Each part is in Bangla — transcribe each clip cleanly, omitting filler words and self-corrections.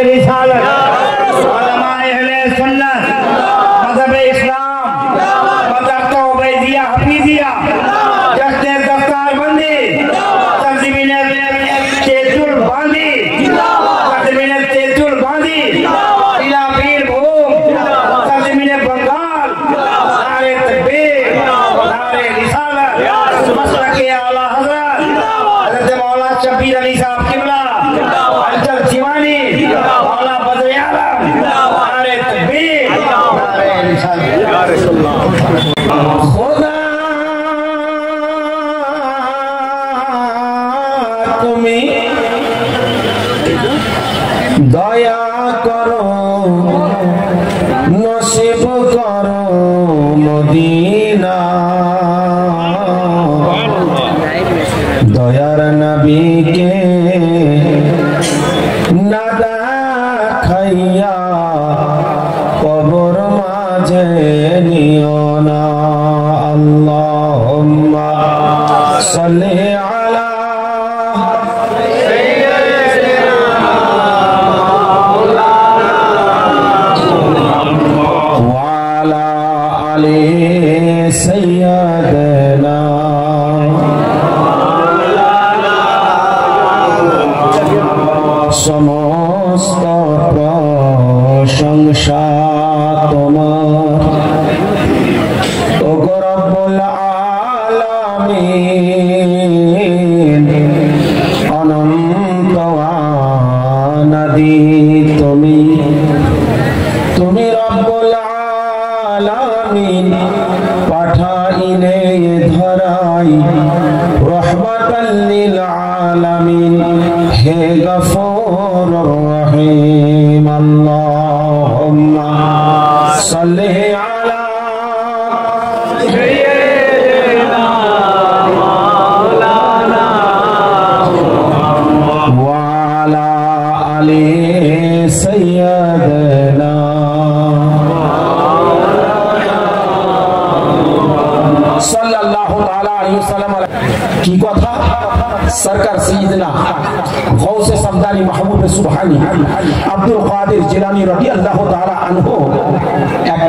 रिसालत, उलमाए अहले सुन्नत, मज़हब इस्लाम, मदरसा उबैदिया हफीजिया, जश्न दफ्तारबंदी, तंजीमीन तेजुल बांदी, तंजीमीन तेजुल बांदी, इला पीर भूम, तंजीमीन बंगाल, नारे तकबीर, नारे रिसालत, मसलके आला हज़रत हज़रत मौला शब्बीर अली साहब किबला, अल्जल जीवानी, मौला बदर आलम, नारे तकबीर, नारे रिसालत। खुदा তুমি দয়া করো, নসিব করো মদিনা, দয়ার নবীকে না দেখাইয়া কবর মাঝে নিও না। আল্লাহুম্মা সাল্লি আলা ওয়ালা আলি সাইয়্যিদানা। সমস্ত প্রশংসা তোমার, ওগো রব্বুল আলামিন, অনন্ত অনাদি তুমি, তুমি রব্বুল আলামিন, পাঠাইলে ধরাই রহমাতাল লিল আলামিন, হে গফুর রহিম। আল্লাহুম্মা সাল্লি আলা সাইয়্যিদিনা মাওলানা ওয়া আলা আলি সাইয়্যিদিনা। সাল্লাল্লাহু তাআলা আলাইহি ওয়াসাল্লাম। কি কথা? সরকার সৈয়দনা গৌসে সামদানি মাহবুব সুবহানী আব্দুল কাদের জিলানী রাদিয়াল্লাহু তাআলা আনহু এক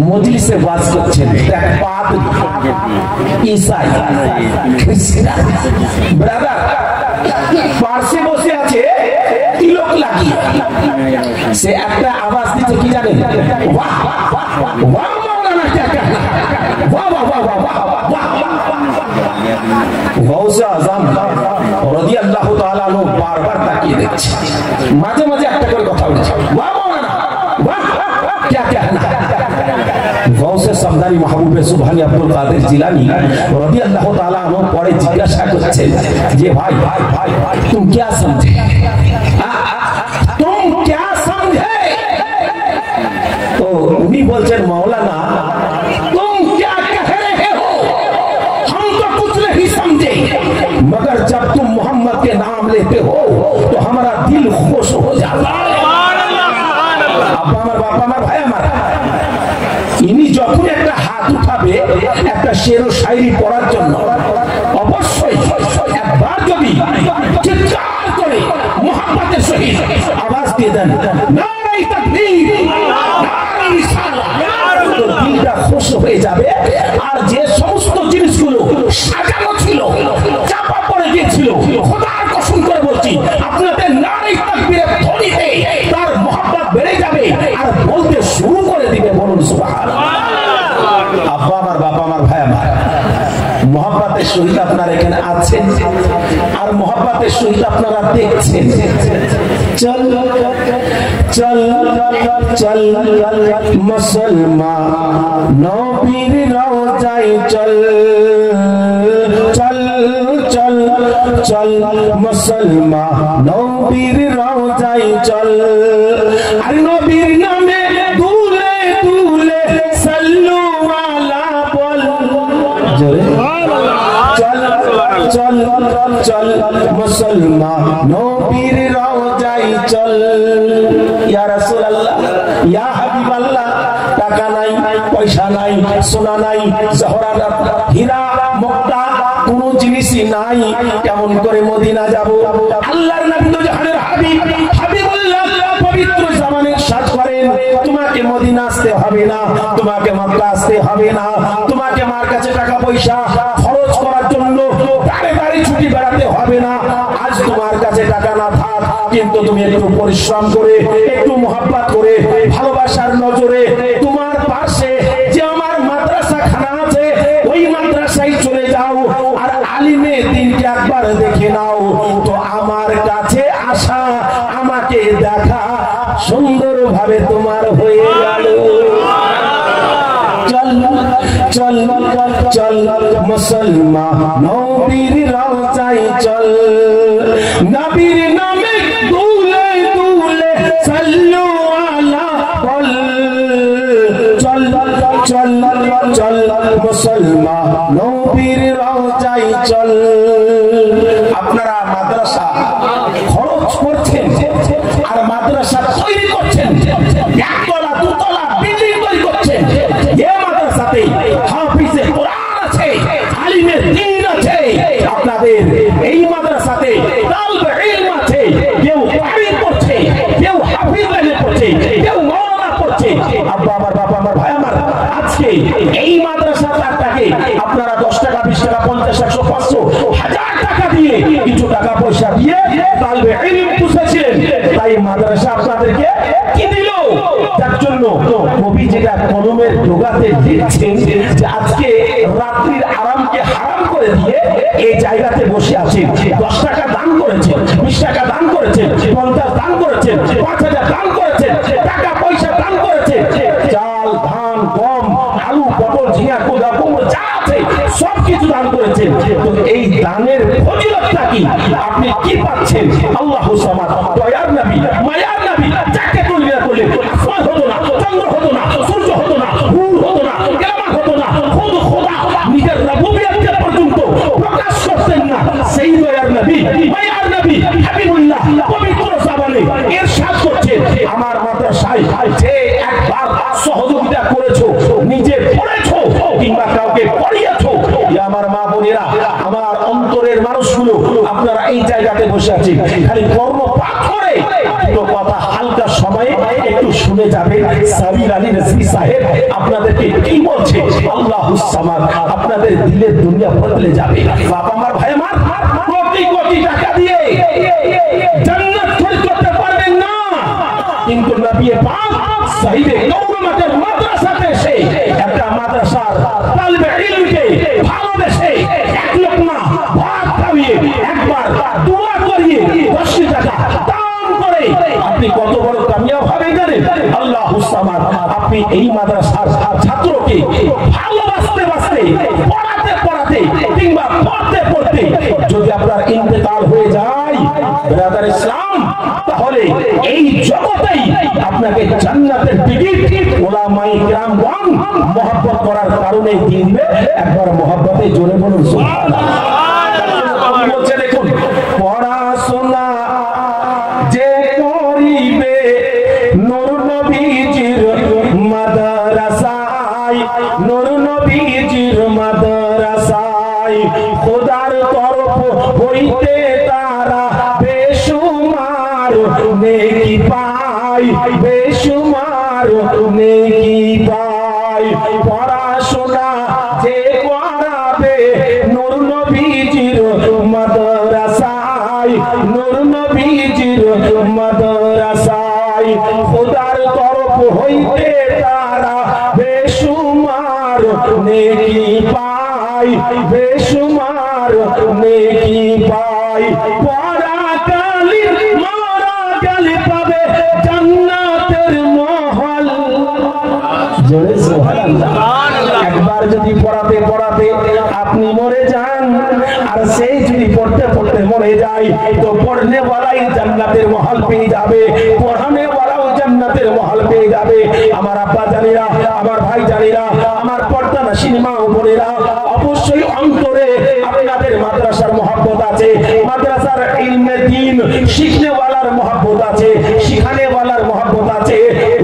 মজলিসে ওয়াজ করছেন। এক পাদ্রী ঈসাই খ্রিস্টান ব্রাদার পাশে বসে আছে তিলক লাগিয়ে, সে একটা আওয়াজ দিচ্ছে, কি জানেন? বাহ বাহ মাওলানা, क्या कहना, वाह वाह वाह वाह वाह। গৌসে আজম রাদিয়াল্লাহু তাআলা আনহু বারবার তাকিয়ে দেখছে, মাঝে মাঝে একটা করে কথা বলছে, वाह মাওলানা वाह, क्या कहना। গৌসে সামদানি মাহবুব সুবহানী আব্দুল কাদের জিলানী রাদিয়াল্লাহু তাআলা আনহু পরে জিজ্ঞাসা করছেন যে ভাই ভাই ভাই तुम क्या समझे, तुम क्या समझे। तो उन्हीं बोलছেন मौलाना तुम क्या कह रहे हो, हम तो कुछ नहीं समझे, मगर जब तुम मोहम्मद के नाम लेते हो तो हमारा दिल खुश हो जाता है। अब्बा আমার বাবা আমার ভাই আমার, ইনি যখন একটা হাত উঠাবে একটা শের ও শায়রি পড়ার জন্য, অবশ্যই একবার যদি চিৎকার করে মোহাম্মদের সহিত আওয়াজ দিয়ে দেন নারে তাকবীর নারে রিসালাত, তো দিলটা খুশ হয়ে যাবে। আর যে সমস্ত জিনিসগুলো সাজানো ছিল, চাপা পড়ে গিয়েছিল, খোদার কসম করে বলছি আপনাদের নারে তাকবীরের ধ্বনিতে তার মোহাম্মত বেড়ে যাবে আর বলতে শুরু করে দিবে। বলুন সুবহানাল্লাহ। আব্বা আমার বাবা আমার ভাই আমার, মোহাম্মতের সহিত আপনারা এখানে আছেন আর মোহাম্মতের সহিত আপনারা দেখছেন। চল চল চল মুসলমান নবীর রওজায় চল, চল চল চল মুসলমান নবীর রওজায় চল, আর নবীর নামে দুলে দুলে সাল্লু আলা বল, জোরে চল চল চল মুসলমান নবীর রওজায় চল। ইয়া রাসূলুল্লাহ ইয়া হাবিবাল্লাহ, টাকা নাই, পয়সা নাই, সোনা নাই, জহরাত হীরা মুক্তা কোন জিনিসই নাই, কেমন করে মদিনা যাব? আল্লাহর নবী তো জাহানের হাবিব, হাবিবুল্লাহ পবিত্র তোমাকে আসতে হবে না, তোমাকে আমার কাছে টাকা পয়সা খরচ করার জন্য বাড়ি বাড়ি ছুটি বেড়াতে হবে না। আজ তোমার কাছে টাকা না থাক, কিন্তু তুমি একটু পরিশ্রম করে, একটু মোহাব্বত করে, ভালোবাসার নজরে তোমার পাশে যে আমার মাদ্রাসা খানা আছে ওই মাদ্রাসায় চলে যাও, আর আলিমে দিনকে একবার দেখে নাও। তো আমার কাছে আসা, আমাকে দেখা সুন্দরভাবে তোমার হয়ে গেল। চল চল চল মুসলমান নবীর রওজায় চল, নবীর নামে দুলে দুলে সাল্লু আলা বল। চল চল চল মুসলমান নবীর রওজায় চল। আপনারা মাদ্রাসা খরচ করছেন আর মাদ্রাসা তৈরি করছেন, একতলা দুতলা বিল্ডিং তৈরি করছেন। এই মাদ্রাসাতে হাফিজে কোরআন আছে, আলিমে দ্বীন আছে। আপনাদের এই মাদ্রাসাতে তালবে ইলম আছে, কেউ তাবির পড়ছে, কেউ হাফিজ লাইনে পড়ছে, কেউ মাওলানা পড়ছে। আব্বা আমার, বাবা আমার, ভাই আমার, আজকে এই মাদ্রাসাটাকে আপনারা 10 টাকা 20 টাকা 50 100 500 1000 টাকা দিয়ে, কিছু টাকা পয়সা দিয়ে তালবে ইলম পুষেছিলেন। তাই মাদ্রাসা আপনাদেরকে কি দিল? তার জন্য নবী যেটা কলমের ডোগাতে লিখছেন যে আজকে রাত্রির আরামকে হারাম করে দিয়ে এই জায়গাতে বসে আছেন। 10 টাকা দান করেছেন, 20 টাকা দান করেছেন, 50 দান করেছেন, 5000 দান করেছেন, টাকা পয়সা দান করেছেন, চাল ধান গম আলু পটল ঝিঙা কোদা কুমড়ো যা আছে সবকিছু দান করেছেন। তো এই দানের ফজিলতটা কি? আপনি কি পাচ্ছেন? আল্লাহু সামাদ, দয়ার নবী, মায়ার নবী, যাকে তুলবে করলে আসমান হতো না, চন্দ্র হতো না, সূর্য হতো না, নূর হতো না, কিয়ামত হতো না, খুদ খোদা নিজের রুবুবিয়তকে পর্যন্ত প্রকাশ করতেন না। সেই দয়ার নবী, মায়ার নবী হাবিবুল্লাহ পবিত্র জবানে ইরশাদ করছেন, আমার মাদ্রাসায় যে একবার সহযোগিতা করেছো, নিজে পড়েছো কিংবা কাউকে পড়িয়েছো, আমার মা বোনেরা, আমার অন্তরের মানুষগুলো, আপনারা এই জায়গাতে বসে আছেন, খালি কর্ম পাঠ করে দুটো কথা হালকা সময়ে একটু শুনে যাবে। সাবির আলী রিজভী সাহেব আপনাদেরকে কি বলছে? আল্লাহুস সামাদ, আপনাদের দিলের দুনিয়া বদলে যাবে। বাবা আমার, ভাই আমার, কোটি কোটি টাকা দিয়ে জান্নাত খরিদ করতে পারবেন না, কিন্তু নবী পাক সাহিবে নবুয়তের মাদ্রাসাতে এসে একটা মাদ্রাসার তালবে ইলমকে ভালোবেসে এক লোকমা ভাত খাইয়ে একবার দোয়া করিয়ে 10 টাকা দান করে আপনি কত বড় কামিয়াব হবেন জানেন? আল্লাহুস সামাদ, আপনি এই মাদ্রাসার ছাত্রকে ভালোবাসতে বাসতে, পড়াতে পড়াতে কিংবা পড়তে পড়তে যদি আপনার ইন্তেকাল হয়ে যায় ব্রাদার ইসলাম, তাহলে এই জগতেই আপনাকে জান্নাতের টিকিট উলামায়ে কিরামগণ মহব্বত করার কারণে দিবে। একবার মহব্বতে জোরে বলুন সুবহানাল্লাহ। বলছে দেখুন, পড়াশোনা যে করিবে নূর নবীজির মাদ্রাসায়, নূর নবীজির মাদ্রাসায় খোদার তরফ হইতে তারা বেশুমার নেকি পায়, বেশুমার নেকি পায়। পড়াশোনা যে করাবে নূর নবীজির মাদ্রাসায়, নূর নবীজির মাদ্রাসায় খোদার তরফ হইতে তারা বেশুমার নেকি পায়, বেশুমার নেকি পায়। পড়া কালির মারা গালি পাবে জান্নাতের মহল। জোরে সুবহানাল্লাহ। একবার যদি পড়াতে পড়াতে আপনি মরে যান, আর সেই যদি পড়তে পড়তে মরে যায়, তো পড়নে ওয়ালাই জান্নাতের মহল পেয়ে যাবে, পড়ানে ওয়ালাও জান্নাতের মহল পেয়ে যাবে। আমার আব্বা জানেরা, আমার ভাই জানেরা, আমার পর্দা নাশিনী মা ও বোনেরা, অবশ্যই অন্তরে আপনাদের মাদ্রাসার মহব্বত আছে, মাদ্রাসার ইলমে দ্বীন শিখনে ওয়ালার মহব্বত আছে, শিখানে ওয়ালার মহব্বত আছে।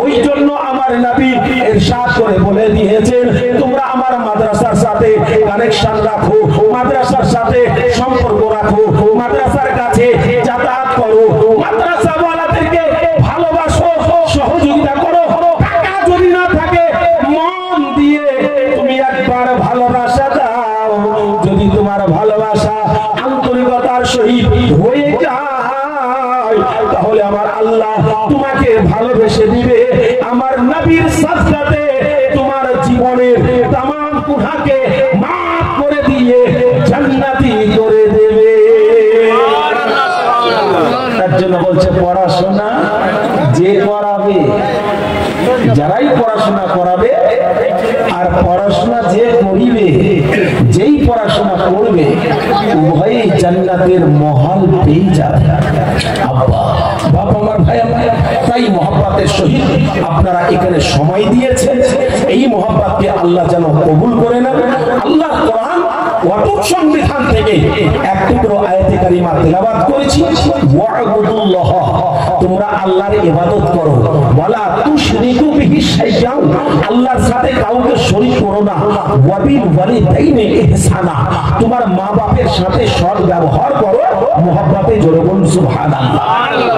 ওই জন্য আমার নবী ইরশাদ করে বলে দিয়েছেন, তোমরা আমার মাদ্রাসার সাথে কানেকশন রাখো, মাদ্রাসার সাথে সম্পর্ক রাখো, মাদ্রাসার কাছে যাতায়াত করো, মাদ্রাসা ওয়ালাদেরকে ভালোবাসো, সহযোগিতা করো। টাকা যদি না থাকে মন দিয়ে আমার আল্লাহ তোমাকে ভালোবেসে দিবে, আমার নবীর সাজদাতে তোমার জীবনের तमाम গুনাহকে maaf করে দিয়ে জান্নাতি করে দেবে। তার জন্য বলছে পড়াশোনা যে করাবে, যারাই পড়াশোনা করাবে আর পড়াশোনা যে করিবে, যেই পড়াশোনা করবে উভয়ই জান্নাতের মহল পেয়ে যাবে। আব্বা বাবা আমার ভাই আমার, তাই মহব্বতের সহিত আপনারা এখানে সময় দিয়েছেন, এই মহব্বতকে আল্লাহ যেন কবুল করে নেন। আল্লাহ কোরআন অটুট সংবিধান থেকে এক টুকরো আয়াতে কারিমা তেলাওয়াত করেছি, ওয়া'বুদুল্লাহ, তোমরা আল্লাহর ইবাদত করো, ওয়ালা তুশরিকু বিহি শাইআন, আল্লাহর সাথে কাউকে শরীক করো না, ওয়া বিল ওয়ালিদাইনি ইহসানা, তোমার মা বাপের সাথে সৎ ব্যবহার করো, মহব্বতে জোরে বলুন সুবহানাল্লাহ।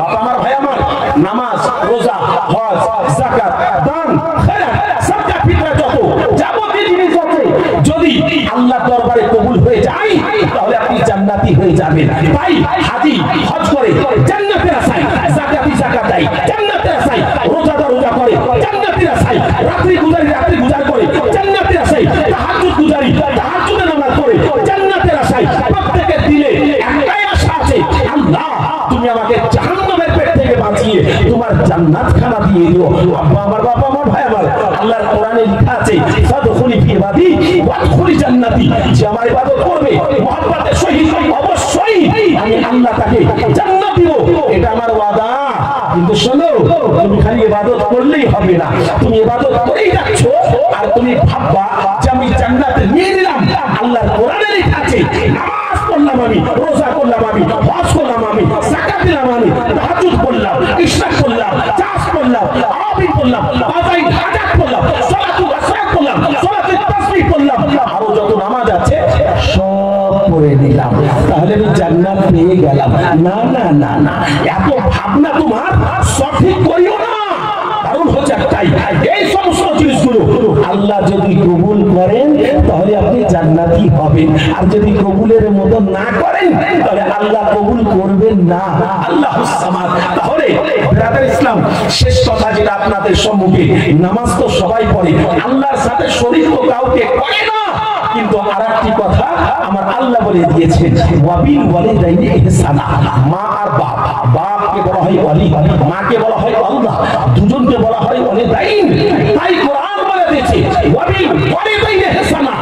বাবা আমার ভাই আমার, নামাজ রোজা হজ যাকাত দান খেরাত সাদকা ফিতরা যত যাবতীয় জিনিস আছে, যদি আল্লাহর দরবারে কবুল হয়ে যায় তাহলে আপনি জান্নাতি হয়ে যাবেন। ভাই হাজি হজ করে জান্নাতের আশায়, যাকাতি যাকাত দেয় জান্নাতের আশায়, রোজাদার রোজা করে জান্নাতের আশায়, রাত্রি গুজার করে জান্নাতের আশায়, তাহাজ্জুদ গুজারি তাহাজ্জুদের নামাজ পড়ে জান্নাতের আশায়, প্রত্যেকের দিলে একটাই আশা আছে, আল্লাহ তুমি আমাকে জাহান্নামের পেট থেকে বাঁচিয়ে তোমার জান্নাত খানা দিয়ে দিও। আব্বা আমার বাবা আমার ভাই আমার, আল্লাহর কোরআনে লেখা আছে ফাদখুলি ফি ইবাদি ওয়াদখুলি জান্নাতি, যে আমার ইবাদত করবে মহব্বতের সহিত অবশ্যই আমি আল্লাহ তাকে জান্নাত দিব, এটা আমার ওয়াদা। কিন্তু শোনো, তুমি খালি ইবাদত করলেই হবে না, তুমি ইবাদত করেই যাচ্ছ আর তুমি ভাববা যে আমি জান্নাতে নিয়ে নিলাম। আল্লাহর কোরআনে লেখা আছে নামাজ পড়লাম আমি, রোজা করলাম আমি, হজ করলাম আমি, যাকাত দিলাম আমি, তাহাজ্জুদ করলাম, ইশরাক করলাম, চাষ করলাম, আবিদ করলাম, আযান হাজাত করলাম, সালাতু আসরাক করলাম, সালাতুত তাসবিহ করলাম, আরো যত নামাজ আছে সব পড়ে নিলাম, তাহলে আমি জান্নাত পেয়ে গেলাম। না না না না, এত ভাবনা তোমার সঠিক করিও না। কারণ হচ্ছে একটাই, এই সমস্ত জিনিসগুলো আল্লাহ যদি কবুল করেন তাহলে আপনি জান্নাতি হবেন, আর যদি কবুলের মতো না করেন তাহলে আল্লাহ কবুল করবেন না। আল্লাহুস সামাদ। তাহলে ব্রাদার ইসলাম, শেষ কথা যেটা আপনাদের সম্মুখে, নামাজ তো সবাই পড়ে, আল্লাহর সাথে শরীক তো কাউকে করে না, কিন্তু আরেকটি কথা আমার আল্লাহ বলে দিয়েছেন ওয়াবিল ওয়ালিদাইনি ইহসানা, মা আর বাপ, বাপকে বলা হয় ওয়ালি, মাকে বলা হয় আল্লাহ, দুজনকে বলা হয় ওয়ালিদাইন। তাই কোরআন বলে দিয়েছে ওয়াবিল ওয়ালিদাইনি ইহসানা,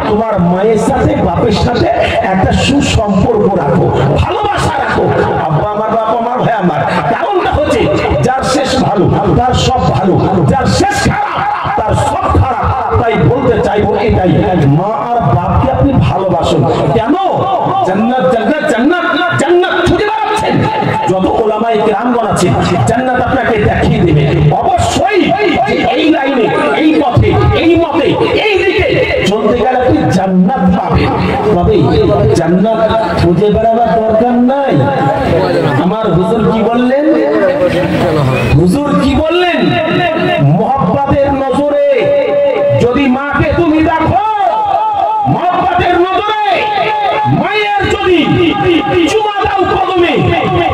তোমার মায়ের সাথে বাপের সাথে একটা সুসম্পর্ক রাখো, ভালোবাসা রাখো। আব্বা আমার বাবা আমার ভাই আমার, কারণটা হচ্ছে যার শেষ ভালো তার সব ভালো, যার শেষ খারাপ তার সব খারাপ। তাই বলতে চাইবো এটাই, মা আর বাপকে আপনি ভালোবাসুন। কেন? জান্নাত জান্নাত জান্নাত জান্নাত খুঁজে বেড়াচ্ছেন, যত ওলামায়ে কেরামগণ আছেন জান্নাত আপনাকে দেখিয়ে দেবে অবশ্যই। এই লাইনে, এই পথে, এই মতে, এই দিকে চলতে গেলে আপনি জান্নাত পাবেন। তবে জান্নাত খুঁজে বেড়াবার দরকার নাই। আমার হুজুর কি বললেন? হুজুর কি বললেন? মহব্বতের নজরে যদি মাকে তুমি দেখো, মহব্বতের নজরে মায়ের যদি চুমা দাও কদমে,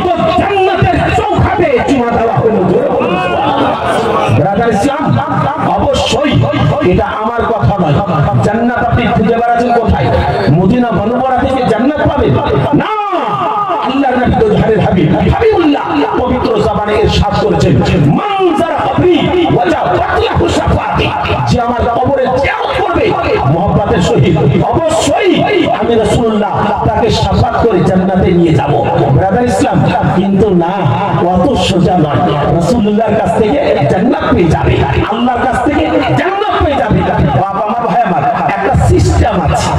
তো জান্নাতের চৌখাটে চুমা দেওয়া হলো। ব্রাদার ইসলাম, অবশ্যই এটা আমার কথা নয়। জান্নাত আপনি খুঁজে বেড়াচ্ছেন কোথায়? মদিনা বনবরা থেকে জান্নাত পাবেন না। আল্লাহর নবী তো ধারের হাবিব, হাবিবুল্লাহ পবিত্র জবানে ইরশাদ করেছেন মান যারা কবরি ওয়াজা ফাতলাহু শাফাতি, যে আমার কবরে জিয়ারত করবে মহব্বতের সহিত, অবশ্যই আমি রাসূলুল্লাহ তাকে শাফাত করে জান্নাতে নিয়ে যাব। ব্রাদার ইসলাম, কিন্তু না, অত সোজা নয়। রাসূলুল্লাহর কাছ থেকে জান্নাত পেয়ে যাবে, আল্লাহর কাছ থেকে জান্নাত পেয়ে যাবে। বাবা আমার ভাই আমার, একটা সিস্টেম আছে,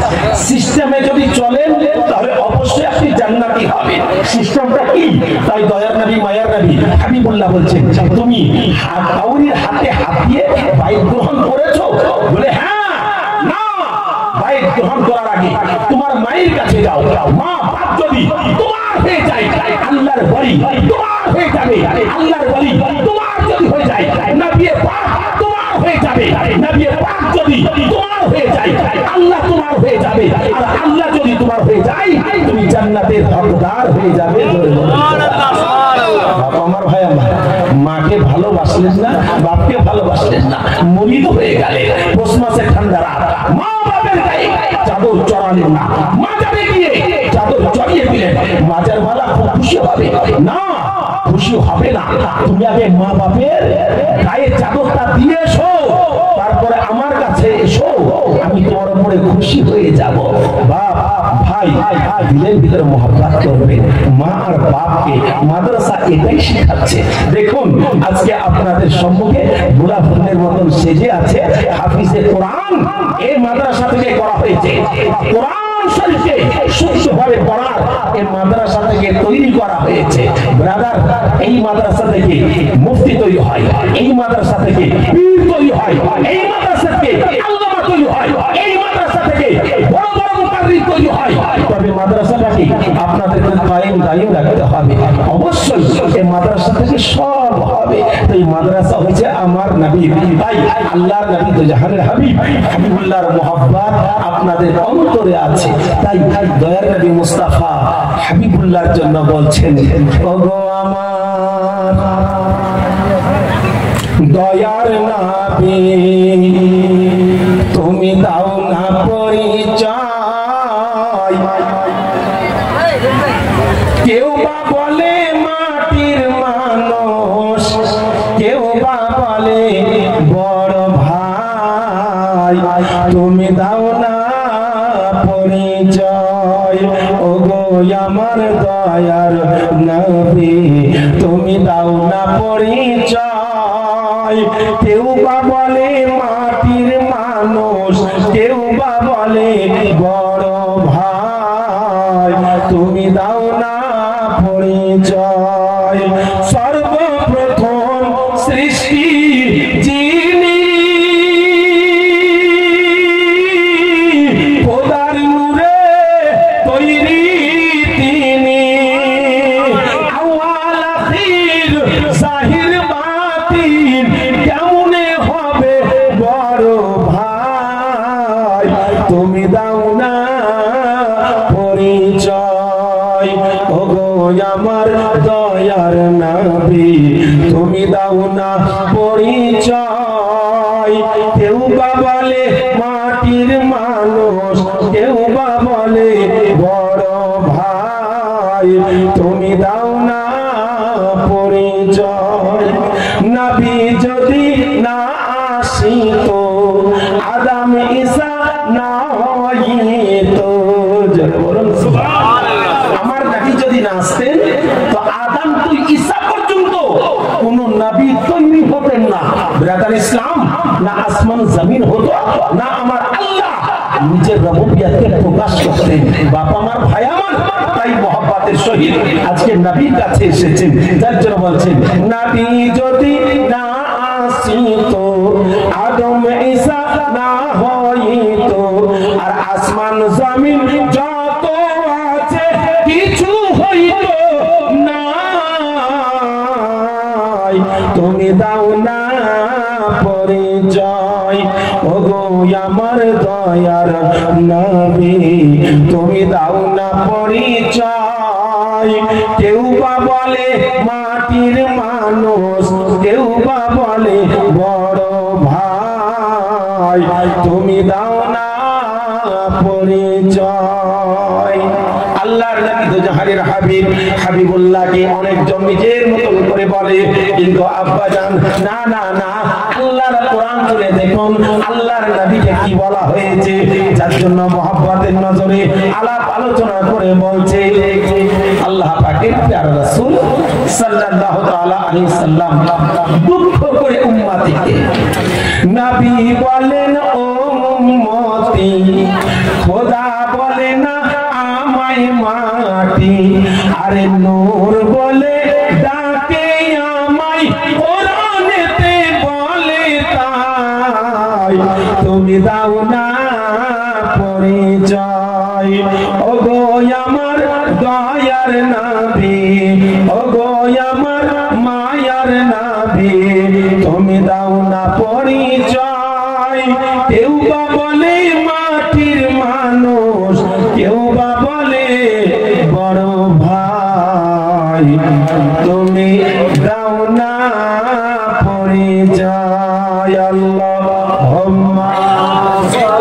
সিস্টেমে যদি চলেন তাহলে অবশ্যই আপনি জান্নাতি হবেন। সিস্টেমটা কি? তাই দয়ার নবী মায়ার নবী হাবিবুল্লাহ বলছেন, তুমি কাউরির হাতে হাত দিয়ে বাইত গ্রহণ করেছো? বলে হ্যাঁ। না, বাইত গ্রহণ করার আগে তোমার মায়ের কাছে যাও, মা বাপ যদি তোমার হয়ে যায় আল্লাহর ওলি, তোমার হয়ে যাবে আল্লাহর ওলি, তোমার যদি হয়ে যায় নবী পাক তোমার হয়ে যাবে, নবী পাক যদি তোমার হয়ে যায় আল্লাহ তোমার হয়ে যাবে, আর আল্লাহ যদি তোমার হয়ে যায় তুমি জান্নাতের হকদার হয়ে যাবে। সুবহানাল্লাহ। বাবা আমার ভাই আমার মাকে ভালোবাসলেন না, বাপকে ভালোবাসলেন না, মুরিদ হয়ে গেলে পৌষ মাসে ঠান্ডা রাত মা বাপের গায়ে চাদর চড়ালেন না, মাজারে গিয়ে চাদর চড়িয়ে দিলেন, মাজার মালা খুব খুশি হবে না, খুশি হবে না। তুমি আগে মা বাপের গায়ে চাদরটা দিয়ে এসো, তারপরে আমার কাছে এসো, আমি তোমার উপরে খুশি হয়ে যাব। বাপ ভাই দিলের ভিতরে মহব্বত করবে। মা আর বাপকে মাদ্রাসা এটাই শেখাচ্ছে। দেখুন আজকে আপনাদের সম্মুখে বুড়া ফুলের মতন সেজে আছে হাফিজে কোরআন, এই মাদ্রাসা থেকে করা হয়েছে। কোরআন শরীফকে শুদ্ধভাবে পড়ার এই মাদ্রাসা থেকে তৈরি করা হয়েছে। ব্রাদার, এই মাদ্রাসা থেকে মুফতি তৈরি হয়, এই মাদ্রাসা থেকে পীর তৈরি হয়, এই মাদ্রাসা থেকে আল্লামা তৈরি হয়, এই মাদ্রাসা থেকে বড় বড় মুকাররির তৈরি হয়। তবে মাদ্রাসাটাকে আপনাদেরকে কায়েম দায়ম রাখতে হবে। অবশ্যই এই মাদ্রাসা থেকে সব হবে। এই মাদ্রাসা হচ্ছে আমার নবী, তাই আল্লাহর নবী তো জাহানের হাবিব, হাবিবুল্লাহর মুহাব্বত আপনাদের অন্তরে আছে। তাই দয়ার নবী মুস্তাফা হাবিবুল্লাহর জন্য বলছেন, ওগো আমার দয়ার নবী তুমি দাও না পরিচয়। কেউ বা বলে মাটির মানুষ, কেউ বা বলে বড় ভাই, তুমি দাও না পরিচয়। ওগো আমার দয়ার নবী তুমি দাও না পরিচয়। কেউ বা বলে মাটির মানুষ, কেউ বা বলে বড় ভাই, তুমি দাও না পরিচয়। সর্বপ্রথম সৃষ্টি যিনি, খোদার নূরে তৈরি তিনি, আওয়াল আখির জাহির বাতিন, কেমনে হবে বড় ভাই, তুমি দাও না পরিচয়। ওগো আমার দয়ার নবী তুমি দাও না পরিচয়। কেউ বা বলে মাটির মানুষ, কেউ বা বলে বড় ভাই, তুমি দাও না পরিচয়। নবী যদি না আসিতো, আদম ঈসা না হইতো, বলুন সুবহানাল্লাহ। আমার নবী যদি না আসতেন তো আদম তো ঈসা পর্যন্ত কোন নবী তৈরি হতেন না। ব্রাদার ইসলাম, না আসমান জমিন হতো, না আমার আল্লাহ নিজের রবুবিয়তকে প্রকাশ করতেন। বাবা আমার ভাই আমার, তাই মহব্বতের সহিত আজকে নবীর কাছে এসেছেন। যার জন্য বলছেন নবী যদি না আসিতো, আদম ঈসা না হইতো, আর আসমান জমিন যত আছে কিছু হইতো না, তুমি দাও না পরিচয়। ওগো আমার দয়ার নবী তুমি দাও না পরিচয়। কেউ বা বলে মাটির মানুষ, কেউ বা বলে বড় ভাই, তুমি দাও না পরিচয়। আল্লাহর নবী তো জাহানের হাবিব, হাবিবুল্লাহকে অনেকজন নিজের মতন করে বলে, কিন্তু আব্বা জান না না না, আল্লাহর কোরআন খুলে দেখুন আল্লাহর নবীকে কি বলা হয়েছে। যার জন্য মহব্বতের নজরে আলাপ আলোচনা করে বলছে আল্লাহ পাকের প্যারা রাসূল সাল্লাল্লাহু তাআলা আলাইহি সাল্লাম দুঃখ করে উম্মতিকে নবী বলেন ও উম্মতি, খোদা বলে না আমায় মাটি, আরে নূর বলে ডাকে আমায়, কোরআনেতে বলে তাই, তুমি দাও না পরিচয়। ওগো আমার দয়ার নবী, ওগো আমার মায়ার নবী, তুমি দাও না পরিচয়। কেউ বা বলে মাটির মানুষ, কেউ বা বলে বড় ভাই, তুমি अल्लाहुम्मा